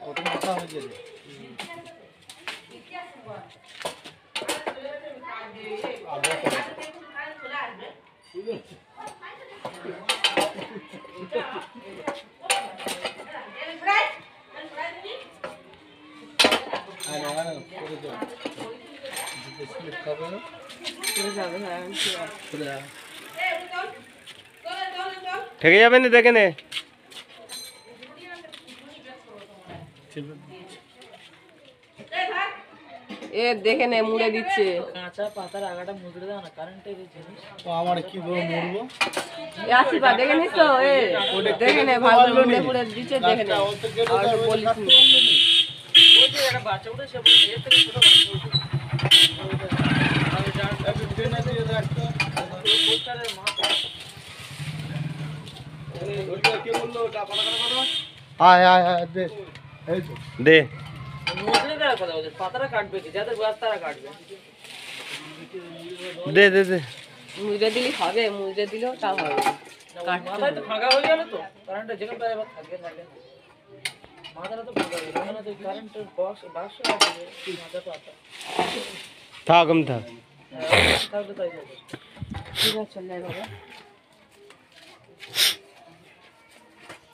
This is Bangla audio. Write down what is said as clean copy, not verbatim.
কত মাথা হয়ে যাবে। ঠেকে যাবে না, দেখে নে। এ দেখে নে মুড়ে দিচ্ছে। কাঁচা পাতার আগাটা মুড়ে দাও না, কারেন্টের জিনিস। আমার কি বড় মরবো। এ আসি বা দেখে নিস তো, এ দেখে নে ভালো মুড়ে মুড়ে দিচ্ছে, দেখে নে। আর বলিস নি। ওই যে একটা বাচ্চা উঠেছে, এর থেকে ছোট বাচ্চা উঠেছে। আমি জানি না ট্রেনে দিয়ে রাখতো। পোস্টারের মা। ওইটা কে বললো ওটা পাতা কাটা? আয় আয় আয় দে। এই তো দে। মুড়ে দেওয়ার কথা বলছে, পাতাটা কাটবে কি? যাদের বয়স তারা কাটবে। দে দে দে। মুড়ে দিলি হবে, মুড়ে দিলেও তা হবে। মাথায় তো ফাঁকা হয়ে গেল তো, কারেন্টটা যেখানে পারে এবার থাকবে থাকে না। মাথাটা তো ফাঁকা হয়ে গেল, ওখানে তো কারেন্টের বাক্স আছে, মাথা পাতা। থাক, থাক। তাহলে তাই হবে। ঠিক আছে, চল যাই বাবা।